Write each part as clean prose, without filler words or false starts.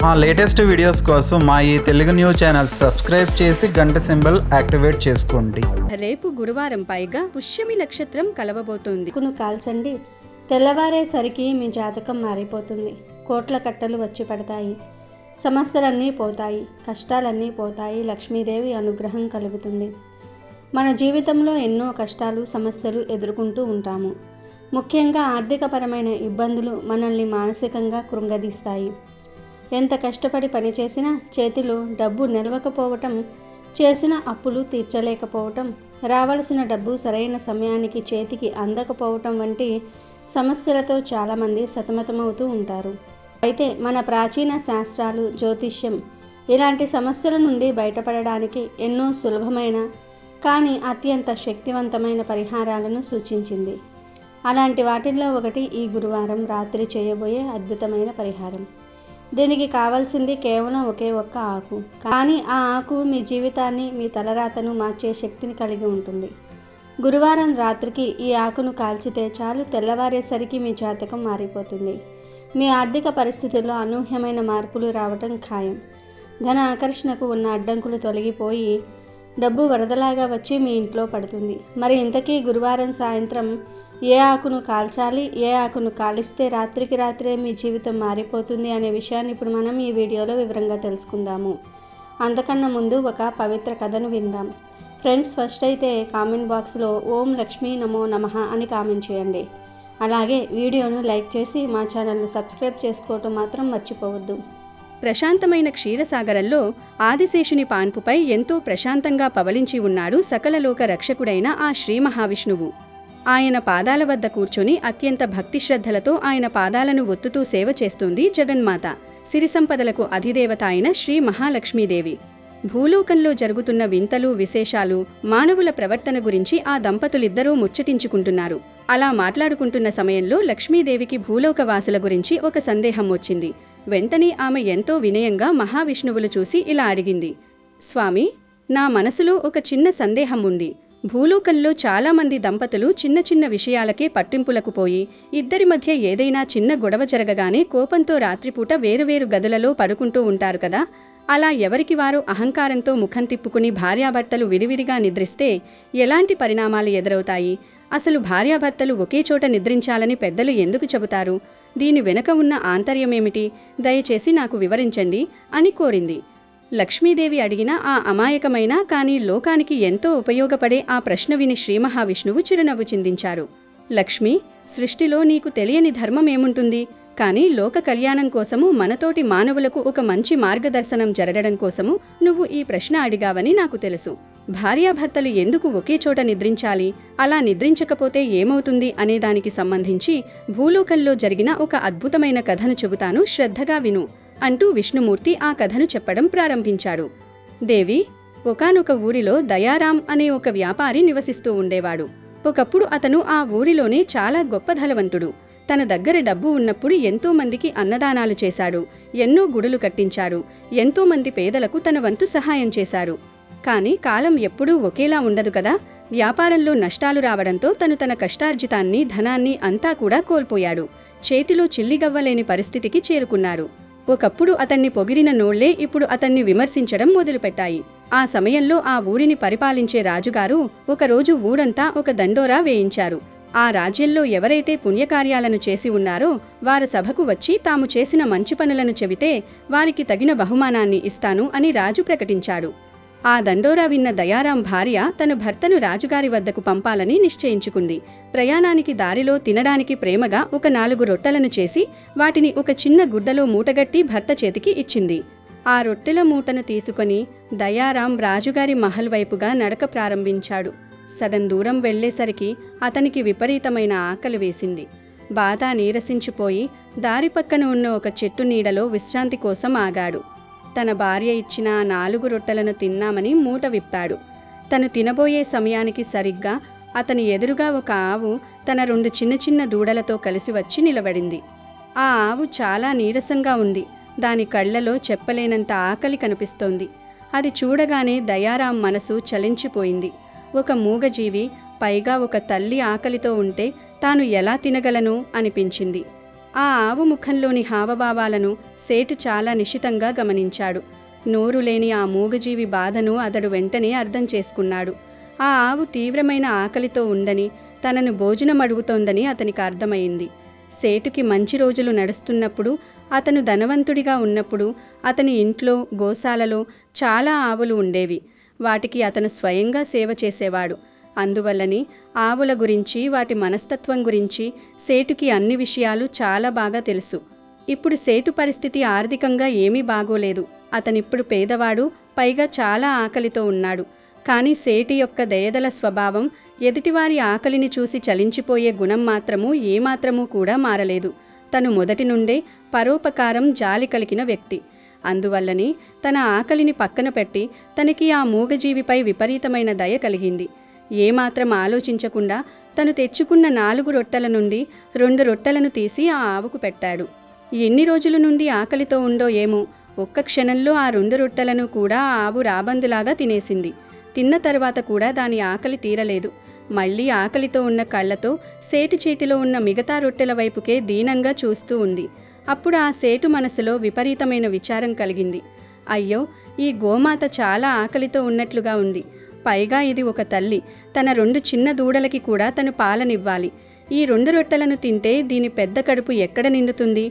మా latest videos కోసం మా ఈ తెలుగు న్యూస్ ఛానల్ సబ్స్క్రైబ్ చేసి గంట సింబల్ యాక్టివేట్ చేసుకోండి. రేపు గురువారం పైగా పుష్యమి నక్షత్రం కలవబోతోంది. కాల్చండి, తెల్లవారేసరికి మీ జాతకం మారిపోతుంది. కోట్ల కట్టలు వచ్చి పడతాయి, సమస్యలన్నీ పోతాయి, కష్టాలన్నీ పోతాయి, లక్ష్మీదేవి అనుగ్రహం కలుగుతుంది. మన జీవితంలో ఎన్నో కష్టాలు సమస్యలు ఎదుర్కొంటూ ఉంటాము. ముఖ్యంగా ఆర్థికపరమైన ఇబ్బందులు మనల్ని మానసికంగా కృంగదీస్తాయి. ఎంత కష్టపడి పనిచేసినా చేతిలో డబ్బు నిలవకపోవటం, చేసిన అప్పులు తీర్చలేకపోవటం, రావాల్సిన డబ్బు సరైన సమయానికి చేతికి అందకపోవటం వంటి సమస్యలతో చాలామంది సతమతమవుతూ ఉంటారు. అయితే మన ప్రాచీన శాస్త్రాలు, జ్యోతిష్యం ఇలాంటి సమస్యల నుండి బయటపడడానికి ఎన్నో సులభమైన కానీ అత్యంత శక్తివంతమైన పరిహారాలను సూచించింది. అలాంటి వాటిల్లో ఒకటి ఈ గురువారం రాత్రి చేయబోయే అద్భుతమైన పరిహారం. దీనికి కావాల్సింది కేవలం ఒకే ఒక్క ఆకు, కానీ ఆ ఆకు మీ జీవితాన్ని, మీ తలరాతను మార్చే శక్తిని కలిగి ఉంటుంది. గురువారం రాత్రికి ఈ ఆకును కాల్చితే చాలు, తెల్లవారేసరికి మీ జాతకం మారిపోతుంది. మీ ఆర్థిక పరిస్థితుల్లో అనూహ్యమైన మార్పులు రావటం ఖాయం. ధన ఆకర్షణకు ఉన్న అడ్డంకులు తొలగిపోయి డబ్బు వరదలాగా వచ్చి మీ ఇంట్లో పడుతుంది. మరి ఇంతకీ గురువారం సాయంత్రం ఏ ఆకును కాల్చాలి, ఏ ఆకును కాలిస్తే రాత్రికి రాత్రే మీ జీవితం మారిపోతుంది అనే విషయాన్ని ఇప్పుడు మనం ఈ వీడియోలో వివరంగా తెలుసుకుందాము. అంతకన్నా ముందు ఒక పవిత్ర కథను విందాం. ఫ్రెండ్స్, ఫస్ట్ అయితే కామెంట్ బాక్స్లో ఓం లక్ష్మీ నమో నమః అని కామెంట్ చేయండి. అలాగే వీడియోను లైక్ చేసి మా ఛానల్ను సబ్స్క్రైబ్ చేసుకోవటం మాత్రం మర్చిపోవద్దు. ప్రశాంతమైన క్షీరసాగరంలో ఆదిశేషుని పాన్పుపై ఎంతో ప్రశాంతంగా పవలించి ఉన్నాడు సకలలోక రక్షకుడైన ఆ శ్రీ మహావిష్ణువు. ఆయన పాదాల వద్ద కూర్చొని అత్యంత భక్తి శ్రద్ధలతో ఆయన పాదాలను ఒత్తుతూ సేవ చేస్తుంది జగన్మాత, సిరి సంపదలకు అధిదేవత అయిన శ్రీ మహాలక్ష్మీదేవి. భూలోకంలో జరుగుతున్న వింతలు, విశేషాలు, మానవుల ప్రవర్తన గురించి ఆ దంపతులిద్దరూ ముచ్చటించుకుంటున్నారు. అలా మాట్లాడుకుంటున్న సమయంలో లక్ష్మీదేవికి భూలోకవాసుల గురించి ఒక సందేహం వచ్చింది. వెంటనే ఆమె ఎంతో వినయంగా మహావిష్ణువులు చూసి ఇలా అడిగింది: స్వామి, నా మనసులో ఒక చిన్న సందేహం ఉంది. భూలోకంలో చాలామంది దంపతులు చిన్న చిన్న విషయాలకే పట్టింపులకు పోయి ఇద్దరి మధ్య ఏదైనా చిన్న గొడవ జరగగానే కోపంతో రాత్రిపూట వేరువేరు గదులలో పడుకుంటూ ఉంటారు కదా. అలా ఎవరికి వారు అహంకారంతో ముఖం తిప్పుకుని భార్యాభర్తలు విడివిడిగా నిద్రిస్తే ఎలాంటి పరిణామాలు ఎదురవుతాయి? అసలు భార్యాభర్తలు ఒకే చోట నిద్రించాలని పెద్దలు ఎందుకు చెబుతారు? దీని వెనుక ఉన్న ఆంతర్యమేమిటి? దయచేసి నాకు వివరించండి అని కోరింది. లక్ష్మీదేవి అడిగిన ఆ అమాయకమైన కానీ లోకానికి ఎంతో ఉపయోగపడే ఆ ప్రశ్న విని శ్రీ మహావిష్ణువు చిరునవ్వు చిందించారు. లక్ష్మి, సృష్టిలో నీకు తెలియని ధర్మమేముంటుంది? కానీ లోక కళ్యాణం కోసము, మనతోటి మానవులకు ఒక మంచి మార్గదర్శనం జరగడం కోసము నువ్వు ఈ ప్రశ్న అడిగావని నాకు తెలుసు. భార్యాభర్తలు ఎందుకు ఒకే చోట నిద్రించాలి? అలా నిద్రించకపోతే ఏమవుతుంది అనేదానికి సంబంధించి భూలోకంలో జరిగిన ఒక అద్భుతమైన కథను చెబుతాను, శ్రద్ధగా విను అంటూ విష్ణుమూర్తి ఆ కథను చెప్పడం ప్రారంభించాడు. దేవి, ఒకానొక ఊరిలో దయారాం అనే ఒక వ్యాపారి నివసిస్తూ ఉండేవాడు. ఒకప్పుడు అతను ఆ ఊరిలోనే చాలా గొప్ప ధనవంతుడు. తన దగ్గర డబ్బు ఉన్నప్పుడు ఎంతో మందికి అన్నదానాలు చేశాడు, ఎన్నో గుడులు కట్టించారు, ఎంతో మంది పేదలకు తన వంతు సహాయం చేశారు. కానీ కాలం ఎప్పుడూ ఒకేలా ఉండదు కదా. వ్యాపారంలో నష్టాలు రావడంతో తన కష్టార్జితాన్ని, ధనాన్ని అంతా కూడా కోల్పోయాడు. చేతిలో చిల్లిగవ్వలేని పరిస్థితికి చేరుకున్నారు. ఒకప్పుడు అతన్ని పొగిడిన నోళ్లే ఇప్పుడు అతన్ని విమర్శించడం మొదలుపెట్టాయి. ఆ సమయంలో ఆ ఊరిని పరిపాలించే రాజుగారు ఒకరోజు ఊరంతా ఒక దండోరా వేయించారు. ఆ రాజ్యంలో ఎవరైతే పుణ్యకార్యాలను చేసి ఉన్నారో వారు సభకు వచ్చి తాము చేసిన మంచి పనులను చెబితే వారికి తగిన బహుమానాన్ని ఇస్తాను అని రాజు ప్రకటించాడు. ఆ దండోరా విన్న దయారాం భార్య తన భర్తను రాజుగారి వద్దకు పంపాలని నిశ్చయించుకుంది. ప్రయాణానికి దారిలో తినడానికి ప్రేమగా ఒక 4 రొట్టెలను చేసి వాటిని ఒక చిన్న గుడ్డలో మూటగట్టి భర్త చేతికి ఇచ్చింది. ఆ రొట్టెల మూటను తీసుకొని దయారాం రాజుగారి మహల్ వైపుగా నడక ప్రారంభించాడు. సగం దూరం వెళ్లేసరికి అతనికి విపరీతమైన ఆకలి వేసింది. బాగా నీరసించిపోయి దారి పక్కన ఉన్న ఒక చెట్టు నీడలో విశ్రాంతి కోసం ఆగాడు. తన భార్య ఇచ్చిన 4 రొట్టెలను తిన్నామని మూట విప్పాడు. తను తినబోయే సమయానికి సరిగ్గా అతని ఎదురుగా ఒక ఆవు తన 2 చిన్న చిన్న దూడలతో కలిసి వచ్చి నిలబడింది. ఆ ఆవు చాలా నీరసంగా ఉంది. దాని కళ్లలో చెప్పలేనంత ఆకలి కనిపిస్తోంది. అది చూడగానే దయారాం మనసు చలించిపోయింది. ఒక మూగజీవి, పైగా ఒక తల్లి ఆకలితో ఉంటే తాను ఎలా తినగలను అనిపించింది. ఆ ఆవు ముఖంలోని హావభావాలను సేటు చాలా నిశితంగా గమనించాడు. నోరు లేని ఆ మూగజీవి బాధను అతడు వెంటనే అర్థం చేసుకున్నాడు. ఆ ఆవు తీవ్రమైన ఆకలితో ఉందని, తనను భోజనం అడుగుతోందని అతనికి అర్థమైంది. సేటుకి మంచి రోజులు నడుస్తున్నప్పుడు, అతను ధనవంతుడిగా ఉన్నప్పుడు అతని ఇంట్లో గోశాలలో చాలా ఆవులు ఉండేవి. వాటికి అతను స్వయంగా సేవ చేసేవాడు. అందువల్లని ఆవుల గురించి, వాటి మనస్తత్వం గురించి సేటుకి అన్ని విషయాలు చాలా బాగా తెలుసు. ఇప్పుడు సేటు పరిస్థితి ఆర్థికంగా ఏమీ బాగోలేదు. అతనిప్పుడు పేదవాడు, పైగా చాలా ఆకలితో ఉన్నాడు. కానీ సేటు యొక్క దయదల స్వభావం, ఎదుటివారి ఆకలిని చూసి చలించిపోయే గుణం మాత్రము ఏమాత్రమూ కూడా మారలేదు. తను మొదటి నుండే పరోపకారం, జాలి కలిగిన వ్యక్తి. అందువల్లని తన ఆకలిని పక్కన పెట్టి తనకి ఆ మూగజీవిపై విపరీతమైన దయ కలిగింది. ఏమాత్రం ఆలోచించకుండా తను తెచ్చుకున్న 4 రొట్టెల నుండి 2 రొట్టెలను తీసి ఆ ఆవుకు పెట్టాడు. ఎన్ని రోజుల నుండి ఆకలితో ఉందో ఏమో, ఒక్క క్షణంలో ఆ 2 రొట్టెలను కూడా ఆ ఆవు రాబందులాగా తినేసింది. తిన్న తర్వాత కూడా దాని ఆకలి తీరలేదు. మళ్ళీ ఆకలితో ఉన్న కళ్ళతో సేటు చేతిలో ఉన్న మిగతా రొట్టెల వైపుకే దీనంగా చూస్తూ ఉంది. అప్పుడు ఆ సేటు మనసులో విపరీతమైన విచారం కలిగింది. అయ్యో, ఈ గోమాత చాలా ఆకలితో ఉన్నట్లుగా ఉంది. పైగా ఇది ఒక తల్లి. తన 2 చిన్న దూడలకి కూడా తను పాలనివ్వాలి. ఈ 2 రొట్టెలను తింటే దీని పెద్ద కడుపు ఎక్కడ నిండుతుంది?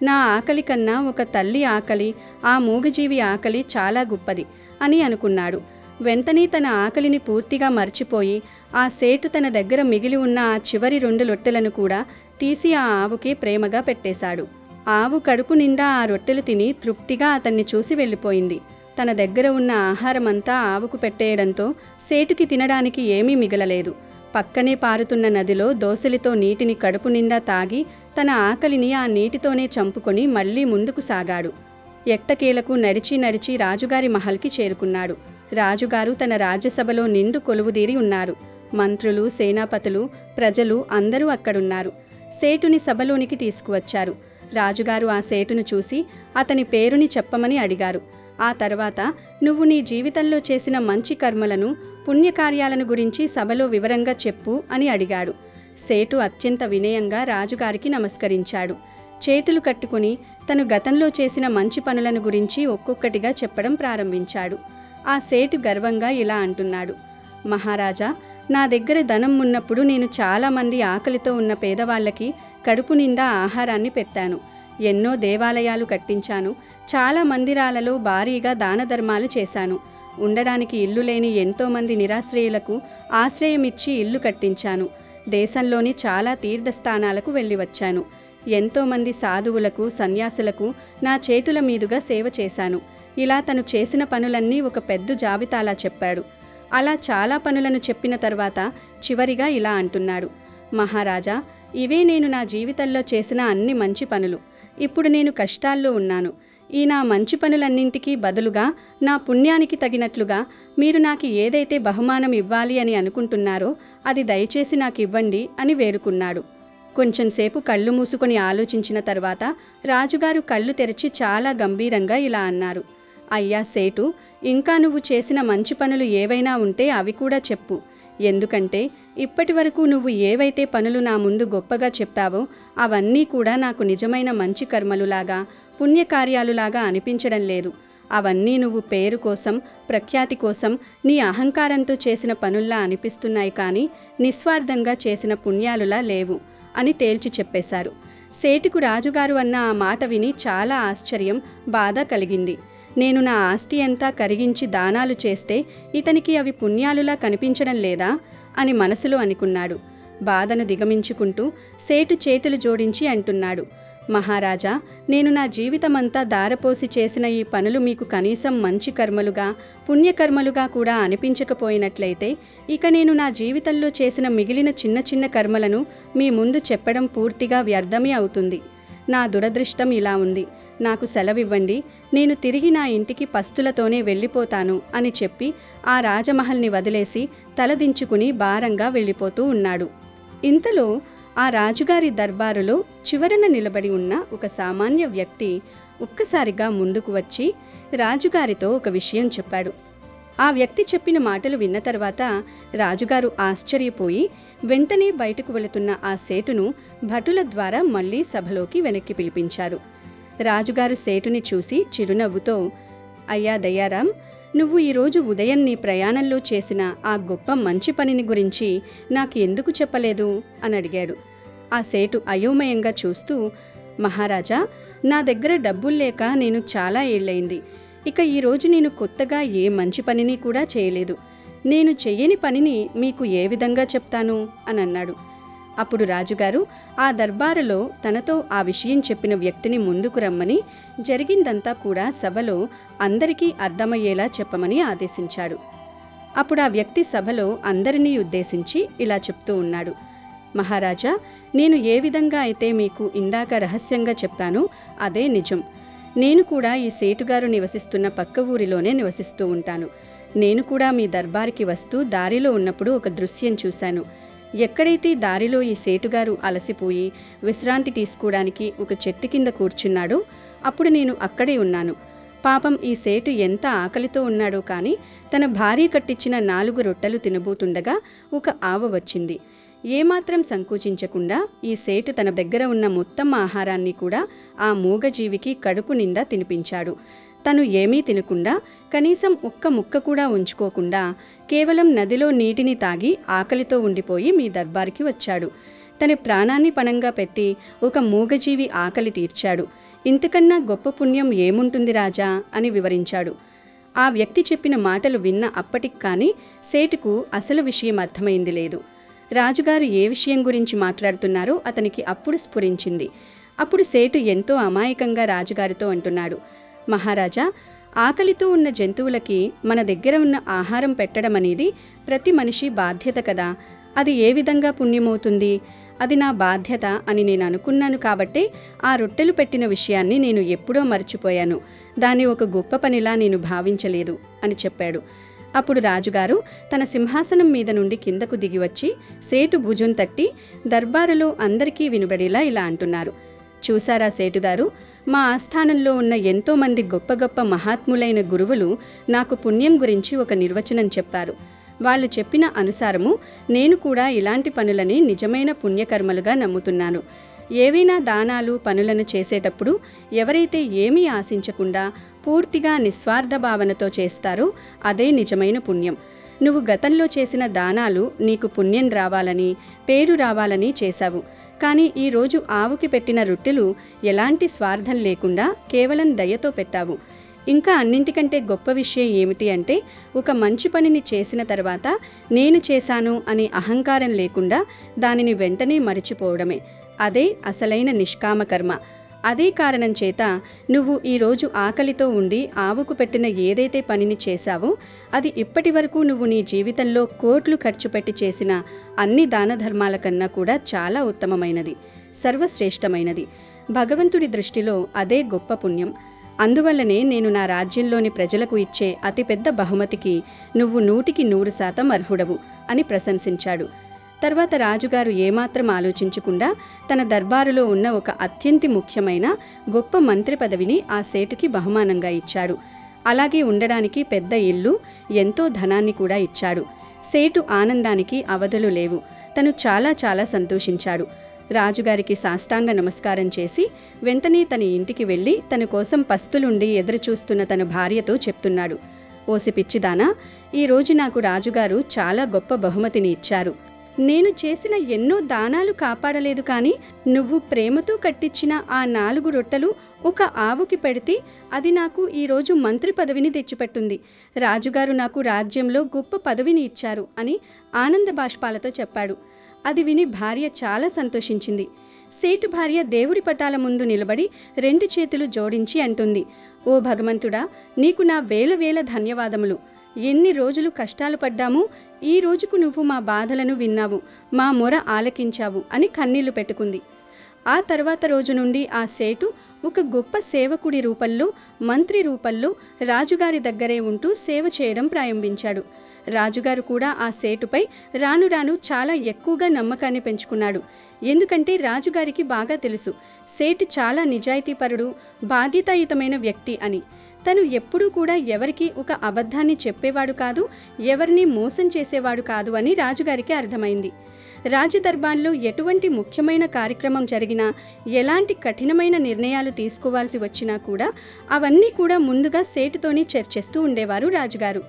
నా ఆకలి కన్నా ఒక తల్లి ఆకలి, ఆ మూగజీవి ఆకలి చాలా గొప్పది అని అనుకున్నాడు. వెంటనే తన ఆకలిని పూర్తిగా మర్చిపోయి ఆ సేటు తన దగ్గర మిగిలి ఉన్న ఆ చివరి 2 రొట్టెలను కూడా తీసి ఆ ఆవుకి ప్రేమగా పెట్టేశాడు. ఆవు కడుపు నిండా ఆ రొట్టెలు తిని తృప్తిగా అతన్ని చూసి వెళ్ళిపోయింది. తన దగ్గర ఉన్న ఆహారమంతా ఆవుకు పెట్టేయడంతో సేటుకి తినడానికి ఏమీ మిగలలేదు. పక్కనే పారుతున్న నదిలో దోసెలితో నీటిని కడుపు నిండా తాగి తన ఆకలిని ఆ నీటితోనే చంపుకొని మళ్లీ ముందుకు సాగాడు. ఎట్టకేలకు నడిచి నడిచి రాజుగారి మహల్కి చేరుకున్నాడు. రాజుగారు తన రాజ్యసభలో నిండు కొలువుదీరి ఉన్నారు. మంత్రులు, సేనాపతులు, ప్రజలు అందరూ అక్కడున్నారు. సేటుని సభలోనికి తీసుకువచ్చారు. రాజుగారు ఆ సేటును చూసి అతని పేరుని చెప్పమని అడిగారు. ఆ తర్వాత, నువ్వు నీ జీవితంలో చేసిన మంచి కర్మలను, పుణ్యకార్యాలను గురించి సభలో వివరంగా చెప్పు అని అడిగాడు. సేటు అత్యంత వినయంగా రాజుగారికి నమస్కరించాడు. చేతులు కట్టుకుని తను గతంలో చేసిన మంచి పనులను గురించి ఒక్కొక్కటిగా చెప్పడం ప్రారంభించాడు. ఆ సేటు గర్వంగా ఇలా అంటున్నాడు: మహారాజా, నా దగ్గర ధనం ఉన్నప్పుడు నేను చాలామంది ఆకలితో ఉన్న పేదవాళ్ళకి కడుపు నిండా ఆహారాన్ని పెట్టాను. ఎన్నో దేవాలయాలు కట్టించాను. చాలా మందిరాలలో భారీగా దానధర్మాలు చేశాను. ఉండడానికి ఇల్లు లేని ఎంతోమంది నిరాశ్రయులకు ఆశ్రయమిచ్చి ఇల్లు కట్టించాను. దేశంలోని చాలా తీర్థస్థానాలకు వెళ్ళి వచ్చాను. ఎంతోమంది సాధువులకు, సన్యాసులకు నా చేతుల మీదుగా సేవ చేశాను. ఇలా తను చేసిన పనులన్నీ ఒక పెద్ద జాబితాలా చెప్పాడు. అలా చాలా పనులను చెప్పిన తర్వాత చివరిగా ఇలా అంటున్నాడు: మహారాజా, ఇవే నేను నా జీవితంలో చేసిన అన్ని మంచి పనులు. ఇప్పుడు నేను కష్టాల్లో ఉన్నాను. ఈ నా మంచి పనులన్నింటికీ బదులుగా, నా పుణ్యానికి తగినట్లుగా మీరు నాకు ఏదైతే బహుమానం ఇవ్వాలి అని అనుకుంటున్నారో అది దయచేసి నాకు ఇవ్వండి అని వేడుకున్నాడు. కొంచెంసేపు కళ్ళు మూసుకొని ఆలోచించిన తర్వాత రాజుగారు కళ్ళు తెరిచి చాలా గంభీరంగా ఇలా అన్నారు: అయ్యా సేటు, ఇంకా నువ్వు చేసిన మంచి పనులు ఏవైనా ఉంటే అవి కూడా చెప్పు. ఎందుకంటే ఇప్పటి వరకు నువ్వు ఏవైతే పనులు నా ముందు గొప్పగా చెప్పావో అవన్నీ కూడా నాకు నిజమైన మంచి కర్మలులాగా, పుణ్యకార్యాలులాగా అనిపించడం లేదు. అవన్నీ నువ్వు పేరు కోసం, ప్రఖ్యాతి కోసం, నీ అహంకారంతో చేసిన పనుల్లా అనిపిస్తున్నాయి, కానీ నిస్వార్థంగా చేసిన పుణ్యాలులా లేవు అని తేల్చి చెప్పేశారు. సేటుకు రాజుగారు అన్న ఆ మాట విని చాలా ఆశ్చర్యం, బాధ కలిగింది. నేను నా ఆస్తి అంతా కరిగించి దానాలు చేస్తే ఇతనికి అవి పుణ్యాలులా కనిపించడం లేదా అని మనసులో అనుకున్నాడు. బాధను దిగమించుకుంటూ సేటు చేతులు జోడించి అంటున్నాడు: మహారాజా, నేను నా జీవితమంతా దారపోసి చేసిన ఈ పనులు మీకు కనీసం మంచి కర్మలుగా, పుణ్యకర్మలుగా కూడా అనిపించకపోయినట్లయితే ఇక నేను నా జీవితంలో చేసిన మిగిలిన చిన్న చిన్న కర్మలను మీ ముందు చెప్పడం పూర్తిగా వ్యర్థమే అవుతుంది. నా దురదృష్టం ఇలా ఉంది. నాకు సెలవివ్వండి. నేను తిరిగి నా ఇంటికి పస్తులతోనే వెళ్ళిపోతాను అని చెప్పి ఆ రాజమహల్ని వదిలేసి తలదించుకుని భారంగా వెళ్ళిపోతూ ఉన్నాడు. ఇంతలో ఆ రాజుగారి దర్బారులో చివరన నిలబడి ఉన్న ఒక సామాన్య వ్యక్తి ఒక్కసారిగా ముందుకు వచ్చి రాజుగారితో ఒక విషయం చెప్పాడు. ఆ వ్యక్తి చెప్పిన మాటలు విన్న తర్వాత రాజుగారు ఆశ్చర్యపోయి వెంటనే బయటకు వెళుతున్న ఆ సేటును భటుల ద్వారా మళ్లీ సభలోకి వెనక్కి పిలిపించారు. రాజుగారు సేటుని చూసి చిరునవ్వుతో, అయ్యా దయారాం, నువ్వు ఈరోజు ఉదయం నీ ప్రయాణంలో చేసిన ఆ గొప్ప మంచి పనిని గురించి నాకు ఎందుకు చెప్పలేదు అని అడిగాడు. ఆ సేటు అయోమయంగా చూస్తూ, మహారాజా, నా దగ్గర డబ్బుల్లేక నేను చాలా ఏళ్లైంది. ఇక ఈరోజు నేను కొత్తగా ఏ మంచి పనిని కూడా చేయలేదు. నేను చెయ్యని పనిని మీకు ఏ విధంగా చెప్తాను అని అన్నాడు. అప్పుడు రాజుగారు ఆ దర్బారులో తనతో ఆ విషయం చెప్పిన వ్యక్తిని ముందుకు రమ్మని జరిగిందంతా కూడా సభలో అందరికీ అర్థమయ్యేలా చెప్పమని ఆదేశించాడు. అప్పుడు ఆ వ్యక్తి సభలో అందరినీ ఉద్దేశించి ఇలా చెప్తూ ఉన్నాడు. మహారాజా, నేను ఏ విధంగా అయితే మీకు ఇందాక రహస్యంగా చెప్పానో అదే నిజం. నేను కూడా ఈ సేటుగారు నివసిస్తున్న పక్క ఊరిలోనే నివసిస్తూ ఉంటాను. నేను కూడా మీ దర్బార్కి వస్తూ దారిలో ఉన్నప్పుడు ఒక దృశ్యం చూశాను. ఎక్కడైతే దారిలో ఈ సేటుగారు అలసిపోయి విశ్రాంతి తీసుకోవడానికి ఒక చెట్టు కింద కూర్చున్నాడో అప్పుడు నేను అక్కడే ఉన్నాను. పాపం ఈ సేటు ఎంత ఆకలితో ఉన్నాడో కానీ తన భార్య కట్టించిన 4 రొట్టెలు తినబోతుండగా ఒక ఆవ వచ్చింది. ఏమాత్రం సంకోచించకుండా ఈ సేటు తన దగ్గర ఉన్న మొత్తం ఆహారాన్ని కూడా ఆ మూగజీవికి కడుపు నిండా తినిపించాడు. తను ఏమీ తినకుండా, కనీసం ఒక్క ముక్క కూడా ఉంచుకోకుండా కేవలం నదిలో నీటిని తాగి ఆకలితో ఉండిపోయి మీ దర్బార్కి వచ్చాడు. తన ప్రాణాన్ని పణంగా పెట్టి ఒక మూగజీవి ఆకలి తీర్చాడు. ఇంతకన్నా గొప్ప పుణ్యం ఏముంటుంది రాజా అని వివరించాడు. ఆ వ్యక్తి చెప్పిన మాటలు విన్న అప్పటికి కానీ సేటుకు అసలు విషయం అర్థమైంది లేదు. రాజుగారు ఏ విషయం గురించి మాట్లాడుతున్నారో అతనికి అప్పుడు స్ఫురించింది. అప్పుడు సేటు ఎంతో అమాయకంగా రాజుగారితో అంటున్నాడు, మహారాజా, ఆకలితో ఉన్న జంతువులకి మన దగ్గర ఉన్న ఆహారం పెట్టడం అనేది ప్రతి మనిషి బాధ్యత కదా. అది ఏ విధంగా పుణ్యమవుతుంది? అది నా బాధ్యత అని నేను అనుకున్నాను కాబట్టే ఆ రొట్టెలు పెట్టిన విషయాన్ని నేను ఎప్పుడో మర్చిపోయాను. దాన్ని ఒక గొప్ప పనిలా నేను భావించలేదు అని చెప్పాడు. అప్పుడు రాజుగారు తన సింహాసనం మీద నుండి కిందకు దిగివచ్చి సేటు భుజం తట్టి దర్బారులో అందరికీ వినబడేలా ఇలా అంటున్నారు, చూసారా సేటుగారు, మా ఆస్థానంలో ఉన్న ఎంతోమంది గొప్ప గొప్ప మహాత్ములైన గురువులు నాకు పుణ్యం గురించి ఒక నిర్వచనం చెప్పారు. వాళ్ళు చెప్పిన అనుసారము నేను కూడా ఇలాంటి పనులని నిజమైన పుణ్యకర్మలుగా నమ్ముతున్నాను. ఏవైనా దానాలు పనులను చేసేటప్పుడు ఎవరైతే ఏమీ ఆశించకుండా పూర్తిగా నిస్వార్థ భావనతో చేస్తారో అదే నిజమైన పుణ్యం. నువ్వు గతంలో చేసిన దానాలు నీకు పుణ్యం రావాలని, పేరు రావాలని చేశావు. కానీ ఈరోజు ఆవుకి పెట్టిన రొట్టెలు ఎలాంటి స్వార్థం లేకుండా కేవలం దయతో పెట్టావు. ఇంకా అన్నింటికంటే గొప్ప విషయం ఏమిటి అంటే, ఒక మంచి పనిని చేసిన తర్వాత నేను చేశాను అనే అహంకారం లేకుండా దానిని వెంటనే మరిచిపోవడమే. అదే అసలైన నిష్కామ కర్మ. అదే కారణం చేత నువ్వు ఈరోజు ఆకలితో ఉండి ఆవుకు పెట్టిన ఏదైతే పనిని చేశావో అది ఇప్పటి వరకు నువ్వు నీ జీవితంలో కోట్లు ఖర్చు పెట్టి చేసిన అన్ని దాన ధర్మాల కన్నా కూడా చాలా ఉత్తమమైనది, సర్వశ్రేష్టమైనది. భగవంతుడి దృష్టిలో అదే గొప్ప పుణ్యం. అందువల్లనే నేను నా రాజ్యంలోని ప్రజలకు ఇచ్చే అతిపెద్ద బహుమతికి నువ్వు 100% అర్హుడవు అని ప్రశంసించాడు. తర్వాత రాజుగారు ఏమాత్రం ఆలోచించకుండా తన దర్బారులో ఉన్న ఒక అత్యంత ముఖ్యమైన గొప్ప మంత్రి పదవిని ఆ సేటుకి బహుమానంగా ఇచ్చాడు. అలాగే ఉండడానికి పెద్ద ఇల్లు, ఎంతో ధనాన్ని కూడా ఇచ్చాడు. సేటు ఆనందానికి అవధులు లేవు. తను చాలా చాలా సంతోషించాడు. రాజుగారికి సాష్టాంగ నమస్కారం చేసి వెంటనే తన ఇంటికి వెళ్ళి తన కోసం పస్తులుండి ఎదురుచూస్తున్న తన భార్యతో చెప్తున్నాడు, ఓసి పిచ్చిదానా, ఈరోజు నాకు రాజుగారు చాలా గొప్ప బహుమతిని ఇచ్చారు. నేను చేసిన ఎన్నో దానాలు కాపాడలేదు, కానీ నువ్వు ప్రేమతో కట్టించిన ఆ 4 రొట్టెలు ఒక ఆవుకి పెడితే అది నాకు ఈరోజు మంత్రి పదవిని తెచ్చిపెట్టింది. రాజుగారు నాకు రాజ్యంలో గొప్ప పదవిని ఇచ్చారు అని ఆనంద బాష్పాలతో చెప్పాడు. అది విని భార్య చాలా సంతోషించింది. సేటు భార్య దేవుడి పటాల ముందు నిలబడి 2 చేతులు జోడించి అంటుంది, ఓ భగవంతుడా, నీకు నా వేల వేల ధన్యవాదములు. ఎన్ని రోజులు కష్టాలు పడ్డాము, ఈ రోజుకు నువ్వు మా బాధలను విన్నావు, మా మొర ఆలకించావు అని కన్నీళ్లు పెట్టుకుంది. ఆ తర్వాత రోజు నుండి ఆ సేటు ఒక గొప్ప సేవకుడి రూపంలో, మంత్రి రూపంలో రాజుగారి దగ్గరే ఉంటూ సేవ చేయడం ప్రారంభించాడు. రాజుగారు కూడా ఆ సేటుపై రాను రాను చాలా ఎక్కువగా నమ్మకాన్ని పెంచుకున్నాడు. ఎందుకంటే రాజుగారికి బాగా తెలుసు సేటు చాలా నిజాయితీపరుడు, బాధ్యతాయుతమైన వ్యక్తి అని. తను ఎప్పుడూ కూడా ఎవరికి ఒక అబద్ధాన్ని చెప్పేవాడు కాదు, ఎవరిని మోసం చేసేవాడు కాదు అని రాజుగారికి అర్థమైంది. రాజదర్బార్లో ఎటువంటి ముఖ్యమైన కార్యక్రమం జరిగినా, ఎలాంటి కఠినమైన నిర్ణయాలు తీసుకోవాల్సి వచ్చినా కూడా అవన్నీ కూడా ముందుగా సేటుతోనే చర్చిస్తూ ఉండేవారు రాజుగారు.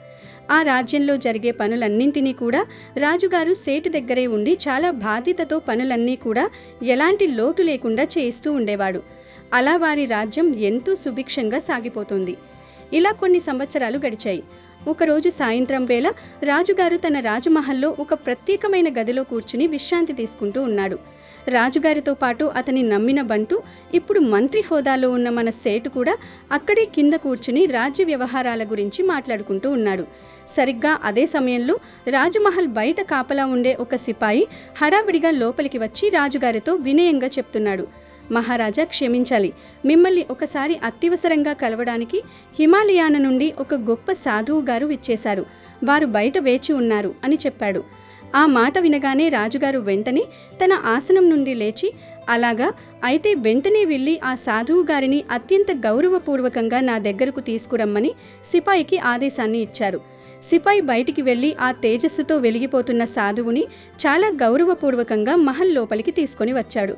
ఆ రాజ్యంలో జరిగే పనులన్నింటినీ కూడా రాజుగారు సేటు దగ్గరే ఉండి చాలా బాధ్యతతో పనులన్నీ కూడా ఎలాంటి లోటు లేకుండా చేయిస్తూ ఉండేవాడు. అలా వారి రాజ్యం ఎంతో సుభిక్షంగా సాగిపోతుంది. ఇలా కొన్ని సంవత్సరాలు గడిచాయి. ఒకరోజు సాయంత్రం వేళ రాజుగారు తన రాజమహల్లో ఒక ప్రత్యేకమైన గదిలో కూర్చుని విశ్రాంతి తీసుకుంటూ ఉన్నాడు. రాజుగారితో పాటు అతని నమ్మిన బంటు, ఇప్పుడు మంత్రి హోదాలో ఉన్న మన సేటు కూడా అక్కడే కింద కూర్చుని రాజ్య వ్యవహారాల గురించి మాట్లాడుకుంటూ ఉన్నాడు. సరిగ్గా అదే సమయంలో రాజమహల్ బయట కాపలా ఉండే ఒక సిపాయి హడావిడిగా లోపలికి వచ్చి రాజుగారితో వినయంగా చెప్తున్నాడు, మహారాజా క్షమించాలి, మిమ్మల్ని ఒకసారి అత్యవసరంగా కలవడానికి హిమాలయాన నుండి ఒక గొప్ప సాధువు గారు విచ్చేశారు. వారు బయట వేచి ఉన్నారు అని చెప్పాడు. ఆ మాట వినగానే రాజుగారు వెంటనే తన ఆసనం నుండి లేచి, అలాగా, అయితే వెంటనే వెళ్ళి ఆ సాధువు గారిని అత్యంత గౌరవపూర్వకంగా నా దగ్గరకు తీసుకురమ్మని సిపాయికి ఆదేశాన్ని ఇచ్చారు. సిపాయి బయటికి వెళ్ళి ఆ తేజస్సుతో వెలిగిపోతున్న సాధువుని చాలా గౌరవపూర్వకంగా మహల్ లోపలికి తీసుకొని వచ్చాడు.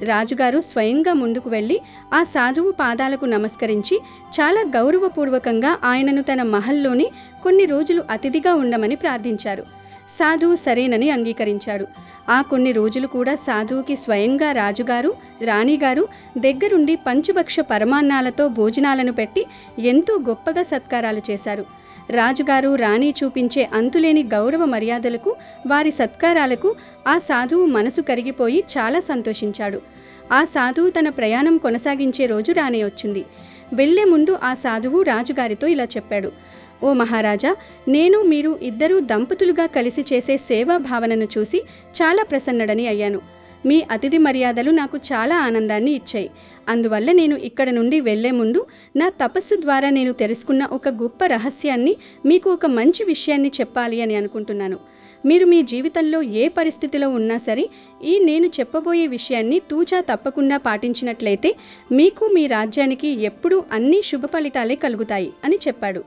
రాజుగారు స్వయంగా ముందుకు వెళ్ళి ఆ సాధువు పాదాలకు నమస్కరించి చాలా గౌరవపూర్వకంగా ఆయనను తన మహల్లోని కొన్ని రోజులు అతిథిగా ఉండమని ప్రార్థించారు. సాధువు సరేనని అంగీకరించాడు. ఆ కొన్ని రోజులు కూడా సాధువుకి స్వయంగా రాజుగారు, రాణిగారు దగ్గరుండి పంచభక్ష పరమాన్నాలతో భోజనాలను పెట్టి ఎంతో గొప్పగా సత్కారాలు చేశారు. రాజుగారు, రాణి చూపించే అంతులేని గౌరవ మర్యాదలకు, వారి సత్కారాలకు ఆ సాధువు మనసు కరిగిపోయి చాలా సంతోషించాడు. ఆ సాధువు తన ప్రయాణం కొనసాగించే రోజు రానే వచ్చింది. వెళ్లే ముందు ఆ సాధువు రాజుగారితో ఇలా చెప్పాడు, ఓ మహారాజా, నేను మీరు ఇద్దరూ దంపతులుగా కలిసి చేసే సేవా భావనను చూసి చాలా ప్రసన్నుడని అయ్యాను. మీ అతిథి మర్యాదలు నాకు చాలా ఆనందాన్ని ఇచ్చాయి. అందువల్ల నేను ఇక్కడ నుండి వెళ్లే ముందు నా తపస్సు ద్వారా నేను తెలుసుకున్న ఒక గొప్ప రహస్యాన్ని, మీకు ఒక మంచి విషయాన్ని చెప్పాలి అని అనుకుంటున్నాను. మీరు మీ జీవితంలో ఏ పరిస్థితిలో ఉన్నా సరే నేను చెప్పబోయే విషయాన్ని తూచా తప్పకుండా పాటించినట్లయితే మీకు, మీ రాజ్యానికి ఎప్పుడూ అన్ని శుభ ఫలితాలే కలుగుతాయి అని చెప్పాడు.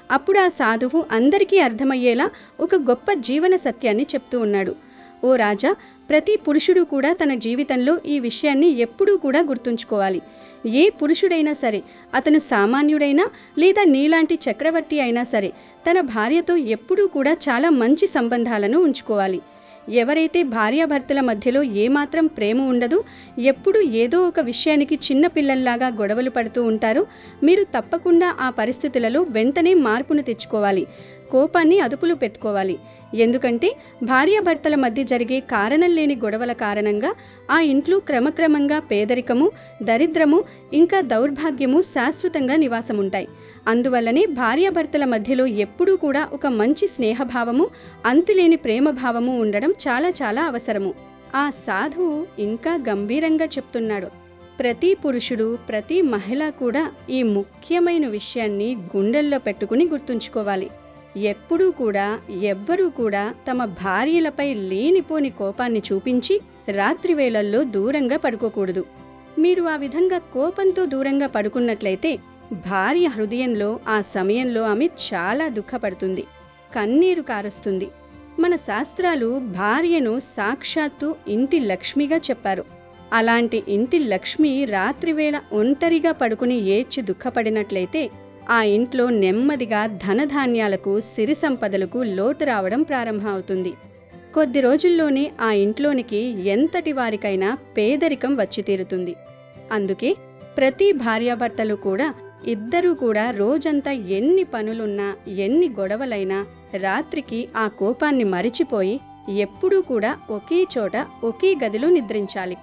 అప్పుడు ఆ సాధువు అందరికీ అర్థమయ్యేలా ఒక గొప్ప జీవన సత్యాన్ని చెప్తూ ఉన్నాడు. ఓ రాజా, ప్రతి పురుషుడు కూడా తన జీవితంలో ఈ విషయాన్ని ఎప్పుడూ కూడా గుర్తుంచుకోవాలి. ఏ పురుషుడైనా సరే, అతను సామాన్యుడైనా లేదా నీలాంటి చక్రవర్తి అయినా సరే, తన భార్యతో ఎప్పుడూ కూడా చాలా మంచి సంబంధాలను ఉంచుకోవాలి. ఎవరైతే భార్యాభర్తల మధ్యలో ఏమాత్రం ప్రేమ ఉండదో, ఎప్పుడు ఏదో ఒక విషయానికి చిన్న పిల్లల్లాగా గొడవలు పడుతూ ఉంటారో, మీరు తప్పకుండా ఆ పరిస్థితులలో వెంటనే మార్పును తెచ్చుకోవాలి. కోపాన్ని అదుపులో పెట్టుకోవాలి. ఎందుకంటే భార్యాభర్తల మధ్య జరిగే కారణం లేని గొడవల కారణంగా ఆ ఇంట్లో క్రమక్రమంగా పేదరికము, దరిద్రము, ఇంకా దౌర్భాగ్యము శాశ్వతంగా నివాసముంటాయి. అందువల్లనే భార్యాభర్తల మధ్యలో ఎప్పుడూ కూడా ఒక మంచి స్నేహభావము, అంతులేని ప్రేమభావము ఉండడం చాలా చాలా అవసరము. ఆ సాధువు ఇంకా గంభీరంగా చెప్తున్నాడు, ప్రతి పురుషుడు, ప్రతి మహిళ కూడా ఈ ముఖ్యమైన విషయాన్ని గుండెల్లో పెట్టుకుని గుర్తుంచుకోవాలి. ఎప్పుడూ కూడా ఎవ్వరూ కూడా తమ భార్యలపై లేనిపోని కోపాన్ని చూపించి రాత్రి వేళల్లో దూరంగా పడుకోకూడదు. మీరు ఆ విధంగా కోపంతో దూరంగా పడుకున్నట్లయితే భార్య హృదయంలో ఆ సమయంలో ఆమె చాలా దుఃఖపడుతుంది, కన్నీరు కారుస్తుంది. మన శాస్త్రాలు భార్యను సాక్షాత్తు ఇంటి లక్ష్మిగా చెప్పారు. అలాంటి ఇంటి లక్ష్మి రాత్రివేళ ఒంటరిగా పడుకుని ఏడ్చి దుఃఖపడినట్లయితే ఆ ఇంట్లో నెమ్మదిగా ధనధాన్యాలకు, సిరి సంపదలకు లోటు రావడం ప్రారంభం అవుతుంది. కొద్ది రోజుల్లోనే ఆ ఇంట్లోనికి ఎంతటి వారికైనా పేదరికం వచ్చి తీరుతుంది. అందుకే ప్రతి భార్యాభర్తలు కూడా ఇద్దరూ కూడా రోజంతా ఎన్ని పనులున్నా, ఎన్ని గొడవలైనా రాత్రికి ఆ కోపాన్ని మరిచిపోయి ఎప్పుడూ కూడా ఒకే చోట, ఒకే గదిలో నిద్రించాలి.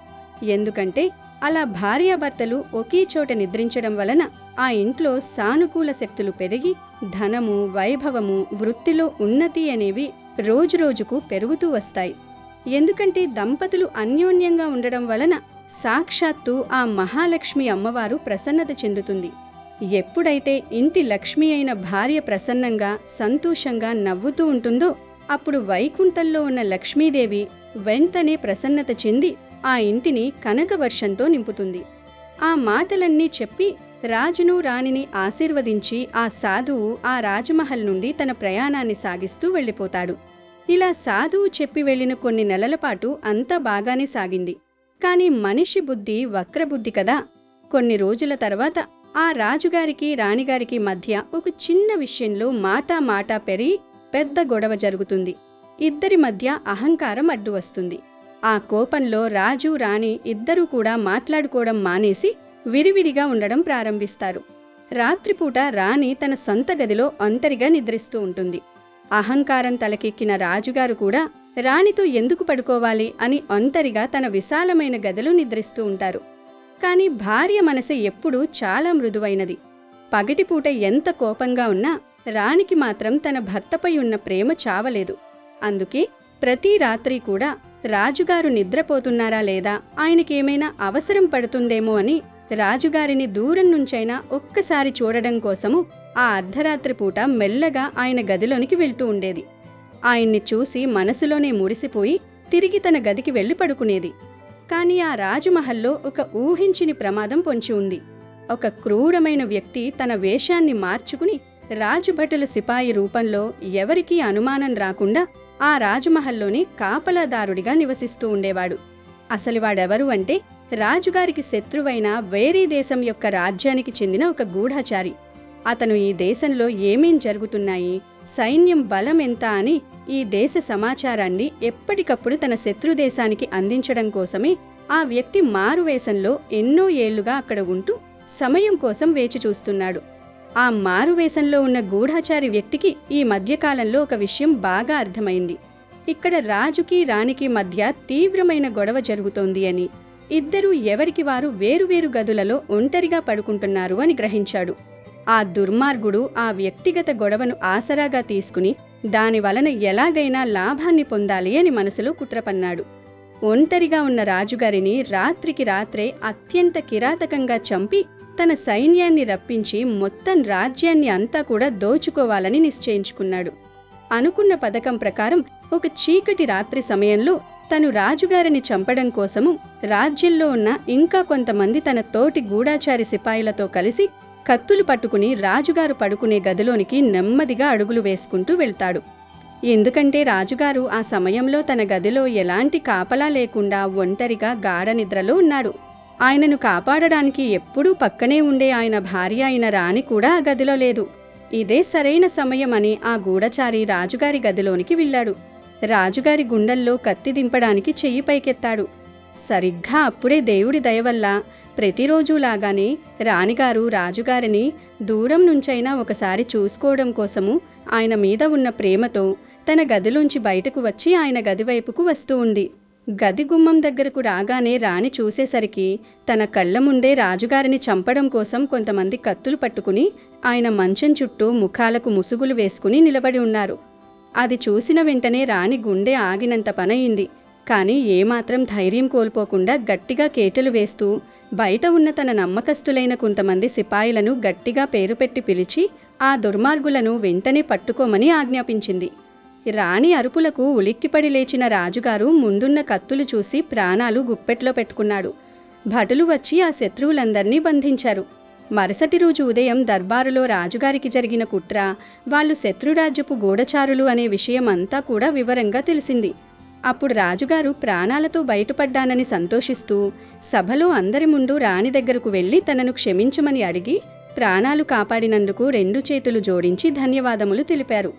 ఎందుకంటే అలా భార్యాభర్తలు ఒకే చోట నిద్రించడం వలన ఆ ఇంట్లో సానుకూల శక్తులు పెరిగి ధనము, వైభవము, వృత్తిలో ఉన్నతి అనేవి రోజురోజుకు పెరుగుతూ వస్తాయి. ఎందుకంటే దంపతులు అన్యోన్యంగా ఉండడం వలన సాక్షాత్తు ఆ మహాలక్ష్మి అమ్మవారు ప్రసన్నత చెందుతుంది. ఎప్పుడైతే ఇంటి లక్ష్మి అయిన భార్య ప్రసన్నంగా, సంతోషంగా నవ్వుతూ ఉంటుందో అప్పుడు వైకుంఠంలో ఉన్న లక్ష్మీదేవి వెంటనే ప్రసన్నత చెంది ఆ ఇంటిని కనకవర్షంతో నింపుతుంది. ఆ మాటలన్నీ చెప్పి రాజును రాణిని ఆశీర్వదించి ఆ సాధువు ఆ రాజమహల్ నుండి తన ప్రయాణాన్ని సాగిస్తూ వెళ్ళిపోతాడు. ఇలా సాధువు చెప్పి వెళ్ళిన కొన్ని నెలల పాటు అంతా బాగానే సాగింది. కాని మనిషి బుద్ధి వక్రబుద్ధి కదా. కొన్ని రోజుల తర్వాత ఆ రాజుగారికి రాణిగారికి మధ్య ఒక చిన్న విషయంలో మాటా పెరిగి పెద్ద గొడవ జరుగుతుంది. ఇద్దరి మధ్య అహంకారం అడ్డు వస్తుంది. ఆ కోపంలో రాజు రాణి ఇద్దరూ కూడా మాట్లాడుకోవడం మానేసి విడివిడిగా ఉండడం ప్రారంభిస్తారు. రాత్రిపూట రాణి తన సొంత గదిలో ఒంటరిగా నిద్రిస్తూ ఉంటుంది. అహంకారం తలకెక్కిన రాజుగారు కూడా రాణితో ఎందుకు పడుకోవాలి అని ఒంటరిగా తన విశాలమైన గదిలో నిద్రిస్తూ ఉంటారు. కాని భార్య మనసు ఎప్పుడూ చాలా మృదువైనది. పగటిపూట ఎంత కోపంగా ఉన్నా రాణికి మాత్రం తన భర్తపై ఉన్న ప్రేమ చావలేదు. అందుకే ప్రతి రాత్రి కూడా రాజుగారు నిద్రపోతున్నారా లేదా, ఆయనకేమైనా అవసరం పడుతుందేమో అని రాజుగారిని దూరం నుంచైనా ఒక్కసారి చూడడం కోసము ఆ అర్ధరాత్రి పూట మెల్లగా ఆయన గదిలోనికి వెళ్తూ ఉండేది. ఆయన్ని చూసి మనసులోనే మురిసిపోయి తిరిగి తన గదికి వెళ్లి పడుకునేది. కాని ఆ రాజమహల్లో ఒక ఊహించని ప్రమాదం పొంచి ఉంది. ఒక క్రూరమైన వ్యక్తి తన వేషాన్ని మార్చుకుని రాజుభటుల సిపాయి రూపంలో ఎవరికీ అనుమానం రాకుండా ఆ రాజమహల్లోని కాపలాదారుడిగా నివసిస్తూ ఉండేవాడు. అసలు వాడెవరు అంటే రాజుగారికి శత్రువైన వేరే దేశం యొక్క రాజ్యానికి చెందిన ఒక గూఢచారి. అతను ఈ దేశంలో ఏమేం జరుగుతున్నాయి, సైన్యం బలం ఎంత అని ఈ దేశ సమాచారాన్ని ఎప్పటికప్పుడు తన శత్రుదేశానికి అందించడం కోసమే ఆ వ్యక్తి మారువేషంలో ఎన్నో ఏళ్లుగా అక్కడ ఉంటూ సమయం కోసం వేచి చూస్తున్నాడు. ఆ మారువేషంలో ఉన్న గూఢచారి వ్యక్తికి ఈ మధ్యకాలంలో ఒక విషయం బాగా అర్థమైంది. ఇక్కడ రాజుకి రాణికి మధ్య తీవ్రమైన గొడవ జరుగుతోంది అని, ఇద్దరూ ఎవరికి వారు వేరువేరు గదులలో ఒంటరిగా పడుకుంటున్నారు అని గ్రహించాడు. ఆ దుర్మార్గుడు ఆ వ్యక్తిగత గొడవను ఆసరాగా తీసుకుని దానివలన ఎలాగైనా లాభాన్ని పొందాలి అని మనసులో కుట్రపన్నాడు. ఒంటరిగా ఉన్న రాజుగారిని రాత్రికి రాత్రే అత్యంత కిరాతకంగా చంపి తన సైన్యాన్ని రప్పించి మొత్తం రాజ్యాన్ని అంతా కూడా దోచుకోవాలని నిశ్చయించుకున్నాడు. అనుకున్న పథకం ప్రకారం ఒక చీకటి రాత్రి సమయంలో తను రాజుగారిని చంపడం కోసము రాజ్యంలో ఉన్న ఇంకా కొంతమంది తన తోటి గూఢాచారి సిపాయిలతో కలిసి కత్తులు పట్టుకుని రాజుగారు పడుకునే గదిలోనికి నెమ్మదిగా అడుగులు వేసుకుంటూ వెళ్తాడు. ఎందుకంటే రాజుగారు ఆ సమయంలో తన గదిలో ఎలాంటి కాపలా లేకుండా ఒంటరిగా గాఢ నిద్రలో ఉన్నాడు. ఆయనను కాపాడడానికి ఎప్పుడూ పక్కనే ఉండే ఆయన భార్య అయిన రాణి కూడా ఆ గదిలో లేదు. ఇదే సరైన సమయం అని ఆ గూఢచారి రాజుగారి గదిలోనికి వెళ్ళాడు. రాజుగారి గుండెల్లో కత్తి దింపడానికి చెయ్యి పైకెత్తాడు. సరిగ్గా అప్పుడే దేవుడి దయవల్ల ప్రతిరోజులాగానే రాణిగారు రాజుగారిని దూరం నుంచైనా ఒకసారి చూసుకోవడం కోసము ఆయన మీద ఉన్న ప్రేమతో తన గదిలోంచి బయటకు వచ్చి ఆయన గదివైపుకు వస్తూ ఉంది. గది గుమ్మం దగ్గరకు రాగానే రాణి చూసేసరికి తన కళ్ళ ముందే రాజుగారిని చంపడం కోసం కొంతమంది కత్తులు పట్టుకుని ఆయన మంచం చుట్టూ ముఖాలకు ముసుగులు వేసుకుని నిలబడి ఉన్నారు. అది చూసిన వెంటనే రాణి గుండె ఆగినంత పనయింది. కానీ ఏమాత్రం ధైర్యం కోల్పోకుండా గట్టిగా కేటలు వేస్తూ బయట ఉన్న తన నమ్మకస్తులైన కొంతమంది సిపాయిలను గట్టిగా పేరు పెట్టి పిలిచి ఆ దుర్మార్గులను వెంటనే పట్టుకోమని ఆజ్ఞాపించింది. రాణి అరుపులకు ఉలిక్కిపడి లేచిన రాజుగారు ముందున్న కత్తులు చూసి ప్రాణాలు గుప్పెట్లో పెట్టుకున్నాడు. భటులు వచ్చి ఆ శత్రువులందర్నీ బంధించారు. మరుసటి రోజు ఉదయం దర్బారులో రాజుగారికి జరిగిన కుట్ర, వాళ్ళు శత్రురాజ్యపు గూఢచారులు అనే విషయం అంతా కూడా వివరంగా తెలిసింది. అప్పుడు రాజుగారు ప్రాణాలతో బయటపడ్డానని సంతోషిస్తూ సభలో అందరి ముందు రాణి దగ్గరకు వెళ్లి తనను క్షమించమని అడిగి ప్రాణాలు కాపాడినందుకు 2 చేతులు జోడించి ధన్యవాదములు తెలిపారు.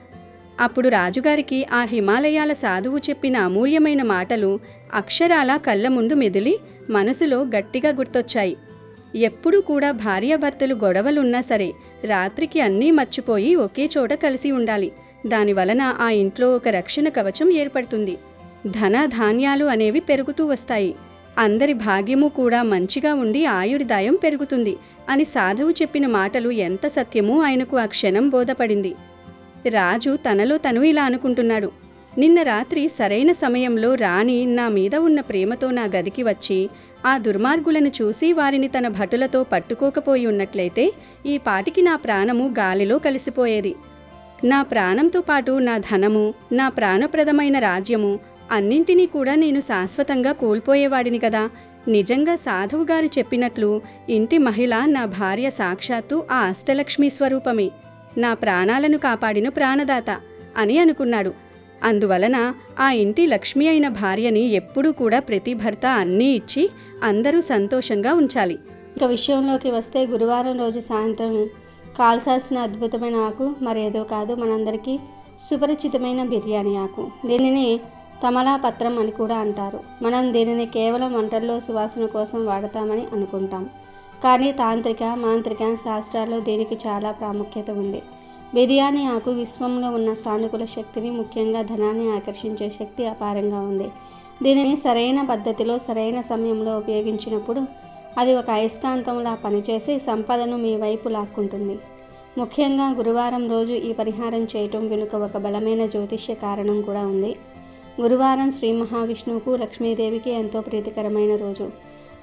అప్పుడు రాజుగారికి ఆ హిమాలయాల సాధువు చెప్పిన అమూల్యమైన మాటలు అక్షరాలా కళ్ళ ముందు మెదిలి మనసులో గట్టిగా గుర్తొచ్చాయి. ఎప్పుడూ కూడా భార్యాభర్తలు గొడవలున్నా సరే రాత్రికి అన్నీ మర్చిపోయి ఒకే చోట కలిసి ఉండాలి. దానివలన ఆ ఇంట్లో ఒక రక్షణ కవచం ఏర్పడుతుంది. ధన ధాన్యాలు అనేవి పెరుగుతూ వస్తాయి. అందరి భాగ్యము కూడా మంచిగా ఉండి ఆయుర్దాయం పెరుగుతుంది అని సాధువు చెప్పిన మాటలు ఎంత సత్యమో ఆయనకు ఆ క్షణం బోధపడింది. రాజు తనలో తను ఇలా అనుకుంటున్నాడు. నిన్న రాత్రి సరైన సమయంలో రాణి నా మీద ఉన్న ప్రేమతో నా గదికి వచ్చి ఆ దుర్మార్గులను చూసి వారిని తన భటులతో పట్టుకోకపోయి ఉన్నట్లయితే ఈ పాటికి నా ప్రాణము గాలిలో కలిసిపోయేది. నా ప్రాణంతో పాటు నా ధనము, నా ప్రాణప్రదమైన రాజ్యము అన్నింటినీ కూడా నేను శాశ్వతంగా కోల్పోయేవాడిని కదా. నిజంగా సాధువు గారు చెప్పినట్లు ఇంటి మహిళ నా భార్య సాక్షాత్తు ఆ అష్టలక్ష్మి స్వరూపమే, నా ప్రాణాలను కాపాడిన ప్రాణదాత అని అనుకున్నాడు. అందువలన ఆ ఇంటి లక్ష్మి అయిన భార్యని ఎప్పుడూ కూడా ప్రతి భర్త అన్నీ ఇచ్చి అందరూ సంతోషంగా ఉంచాలి. ఇక విషయంలోకి వస్తే గురువారం రోజు సాయంత్రం కాల్చాల్సిన అద్భుతమైన ఆకు మరేదో కాదు, మనందరికీ సుపరిచితమైన బిర్యానీ ఆకు. దీనిని తమలాపత్రం అని కూడా అంటారు. మనం దీనిని కేవలం వంటల్లో సువాసన కోసం వాడతామని అనుకుంటాం, కానీ తాంత్రిక మాంత్రిక శాస్త్రాల్లో దీనికి చాలా ప్రాముఖ్యత ఉంది. బిర్యానీ ఆకు విశ్వంలో ఉన్న సానుకూల శక్తిని, ముఖ్యంగా ధనాన్ని ఆకర్షించే శక్తి అపారంగా ఉంది. దీనిని సరైన పద్ధతిలో సరైన సమయంలో ఉపయోగించినప్పుడు అది ఒక అయస్కాంతంలా పనిచేసి సంపదను మీ వైపు లాక్కుంటుంది. ముఖ్యంగా గురువారం రోజు ఈ పరిహారం చేయటం వెనుక ఒక బలమైన జ్యోతిష్య కారణం కూడా ఉంది. గురువారం శ్రీ మహావిష్ణువుకు, లక్ష్మీదేవికి ఎంతో ప్రీతికరమైన రోజు.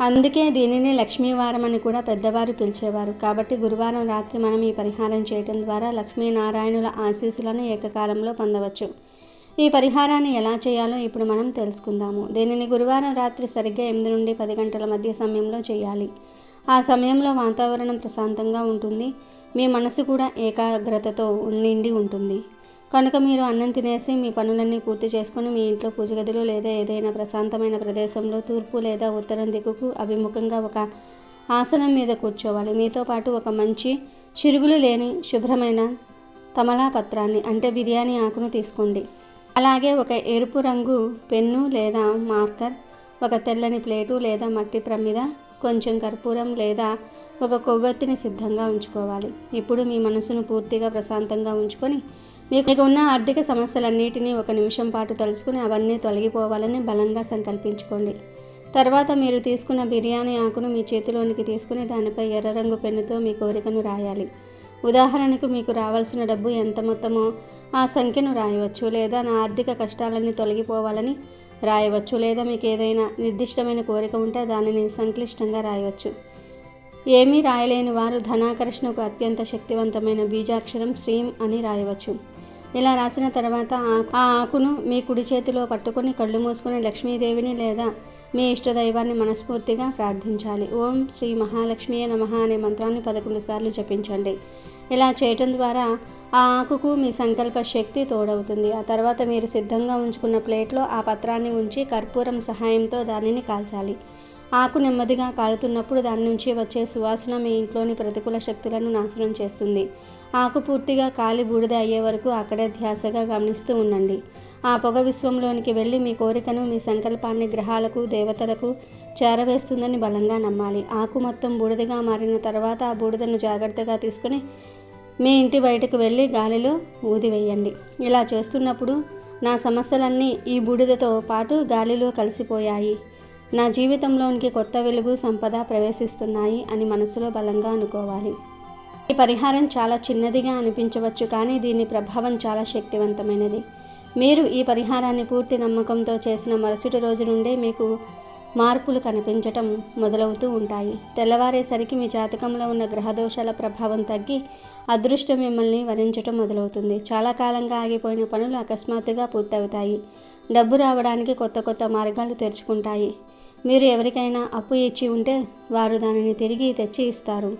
అందుకే దీనిని లక్ష్మీవారం అని కూడా పెద్దవారు పిలిచేవారు. కాబట్టి గురువారం రాత్రి మనం ఈ పరిహారం చేయటం ద్వారా లక్ష్మీనారాయణుల ఆశీస్సులను ఏకకాలంలో పొందవచ్చు. ఈ పరిహారాన్ని ఎలా చేయాలో ఇప్పుడు మనం తెలుసుకుందాము. దీనిని గురువారం రాత్రి సరిగ్గా 8 నుండి 10 గంటల మధ్య సమయంలో చేయాలి. ఆ సమయంలో వాతావరణం ప్రశాంతంగా ఉంటుంది, మీ మనసు కూడా ఏకాగ్రతతో నిండి ఉంటుంది. కనుక మీరు అన్నం తినేసి మీ పనులన్నీ పూర్తి చేసుకొని మీ ఇంట్లో పూజ గదిలో లేదా ఏదైనా ప్రశాంతమైన ప్రదేశంలో తూర్పు లేదా ఉత్తరం దిక్కుకు అభిముఖంగా ఒక ఆసనం మీద కూర్చోవాలి. మీతో పాటు ఒక మంచి చిరుగులు లేని శుభ్రమైన తమలాపత్రాన్ని అంటే బిర్యానీ ఆకును తీసుకోండి. అలాగే ఒక ఎరుపు రంగు పెన్ను లేదా మార్కర్, ఒక తెల్లని ప్లేటు లేదా మట్టి ప్రమిద, కొంచెం కర్పూరం లేదా ఒక కొవ్వొత్తిని సిద్ధంగా ఉంచుకోవాలి. ఇప్పుడు మీ మనసును పూర్తిగా ప్రశాంతంగా ఉంచుకొని మీకు ఉన్న ఆర్థిక సమస్యలన్నిటినీ 1 నిమిషం పాటు తలుచుకుని అవన్నీ తొలగిపోవాలని బలంగా సంకల్పించుకోండి. తర్వాత మీరు తీసుకున్న బిర్యానీ ఆకును మీ చేతిలోనికి తీసుకుని దానిపై ఎర్ర రంగు పెన్నుతో మీ కోరికను రాయాలి. ఉదాహరణకు మీకు రావాల్సిన డబ్బు ఎంత మొత్తమో ఆ సంఖ్యను రాయవచ్చు, లేదా నా ఆర్థిక కష్టాలన్నీ తొలగిపోవాలని రాయవచ్చు, లేదా మీకు ఏదైనా నిర్దిష్టమైన కోరిక ఉంటే దానిని సంక్లిష్టంగా రాయవచ్చు. ఏమీ రాయలేని వారు ధనాకర్షణకు అత్యంత శక్తివంతమైన బీజాక్షరం శ్రీం అని రాయవచ్చు. ఇలా రాసిన తర్వాత ఆ ఆకును మీ కుడి చేతిలో పట్టుకొని కళ్ళు మూసుకొని లక్ష్మీదేవిని లేదా మీ ఇష్టదైవాన్ని మనస్ఫూర్తిగా ప్రార్థించాలి. ఓం శ్రీ మహాలక్ష్మియే నమః అనే మంత్రాన్ని 11 సార్లు జపించండి. ఇలా చేయటం ద్వారా ఆ ఆకుకు మీ సంకల్ప శక్తి తోడవుతుంది. ఆ తర్వాత మీరు సిద్ధంగా ఉంచుకున్న ప్లేట్లో ఆ పత్రాన్ని ఉంచి కర్పూరం సహాయంతో దానిని కాల్చాలి. ఆకు నెమ్మదిగా కాలుతున్నప్పుడు దాని నుంచి వచ్చే సువాసన మీ ఇంట్లోని ప్రతికూల శక్తులను నాశనం చేస్తుంది. ఆకు పూర్తిగా కాలి బూడిద అయ్యే వరకు అక్కడే ధ్యాసగా గమనిస్తూ ఉండండి. ఆ పొగ విశ్వంలోనికి వెళ్ళి మీ కోరికను, మీ సంకల్పాన్ని గ్రహాలకు, దేవతలకు చేరవేస్తుందని బలంగా నమ్మాలి. ఆకు మొత్తం బూడిదగా మారిన తర్వాత ఆ బూడిదను జాగ్రత్తగా తీసుకుని మీ ఇంటి బయటకు వెళ్ళి గాలిలో ఊదివేయండి. ఇలా చేస్తున్నప్పుడు నా సమస్యలన్నీ ఈ బూడిదతో పాటు గాలిలో కలిసిపోయాయి, నా జీవితంలోనికి కొత్త వెలుగు, సంపద ప్రవేశిస్తున్నాయి అని మనసులో బలంగా అనుకోవాలి. ఈ పరిహారం చాలా చిన్నదిగా అనిపించవచ్చు, కానీ దీని ప్రభావం చాలా శక్తివంతమైనది. మీరు ఈ పరిహారాన్ని పూర్తి నమ్మకంతో చేసిన మరుసటి రోజు నుండే మీకు మార్పులు కనిపించటం మొదలవుతూ ఉంటాయి. తెల్లవారేసరికి మీ జాతకంలో ఉన్న గ్రహదోషాల ప్రభావం తగ్గి అదృష్టం మిమ్మల్ని వరించటం మొదలవుతుంది. చాలా కాలంగా ఆగిపోయిన పనులు అకస్మాత్తుగా పూర్తవుతాయి. డబ్బు రావడానికి కొత్త మార్గాలు తెరుచుకుంటాయి. మీరు ఎవరికైనా అప్పు ఇచ్చి ఉంటే వారు దానిని తిరిగి తెచ్చి ఇస్తారు.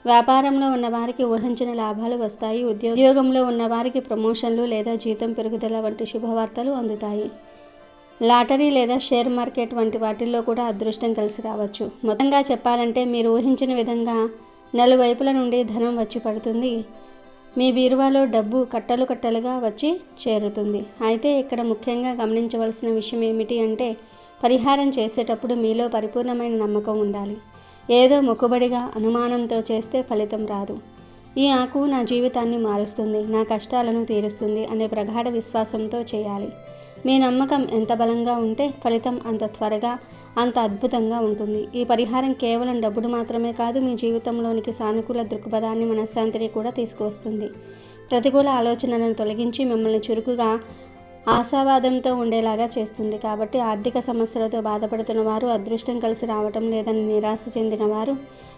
వ్యాపారంలో ఉన్నవారికి ఊహించిన లాభాలు వస్తాయి. ఉద్యోగంలో ఉన్నవారికి ప్రమోషన్లు లేదా జీతం పెరుగుదల వంటి శుభవార్తలు అందుతాయి. లాటరీ లేదా షేర్ మార్కెట్ వంటి వాటిల్లో కూడా అదృష్టం కలిసి రావచ్చు. మొత్తంగా చెప్పాలంటే మీరు ఊహించిన విధంగా నలువైపుల నుండి ధనం వచ్చి పడుతుంది. మీ బీరువాలో డబ్బు కట్టలుగా వచ్చి చేరుతుంది. అయితే ఇక్కడ ముఖ్యంగా గమనించవలసిన విషయం ఏమిటి అంటే పరిహారం చేసేటప్పుడు మీలో పరిపూర్ణమైన నమ్మకం ఉండాలి. ఏదో మొక్కుబడిగా అనుమానంతో చేస్తే ఫలితం రాదు. ఈ ఆకు నా జీవితాన్ని మారుస్తుంది, నా కష్టాలను తీరుస్తుంది అనే ప్రగాఢ విశ్వాసంతో చేయాలి. మీ నమ్మకం ఎంత బలంగా ఉంటే ఫలితం అంత త్వరగా, అంత అద్భుతంగా ఉంటుంది. ఈ పరిహారం కేవలం డబ్బును మాత్రమే కాదు, మీ జీవితంలోనికి సానుకూల దృక్పథాన్ని, మనశ్శాంతిని కూడా తీసుకువస్తుంది. ప్రతికూల ఆలోచనలను తొలగించి మిమ్మల్ని చురుకుగా, ఆశావాదంతో ఉండేలాగా చేస్తుంది. కాబట్టి ఆర్థిక సమస్యలతో బాధపడుతున్న వారు, అదృష్టం కలిసి రావటం లేదని నిరాశ చెందిన వారు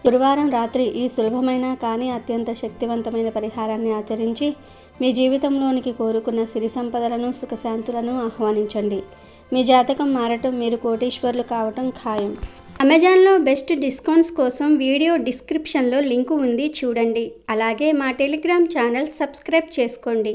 గురువారం రాత్రి ఈ సులభమైన కానీ అత్యంత శక్తివంతమైన పరిహారాన్ని ఆచరించి మీ జీవితంలోనికి కోరుకున్న సిరి సంపదలను, సుఖశాంతులను ఆహ్వానించండి. మీ జాతకం మారటం, మీరు కోటీశ్వరులు కావటం ఖాయం. అమెజాన్లో బెస్ట్ డిస్కౌంట్స్ కోసం వీడియో డిస్క్రిప్షన్లో లింకు ఉంది చూడండి. అలాగే మా టెలిగ్రామ్ ఛానల్ సబ్స్క్రైబ్ చేసుకోండి.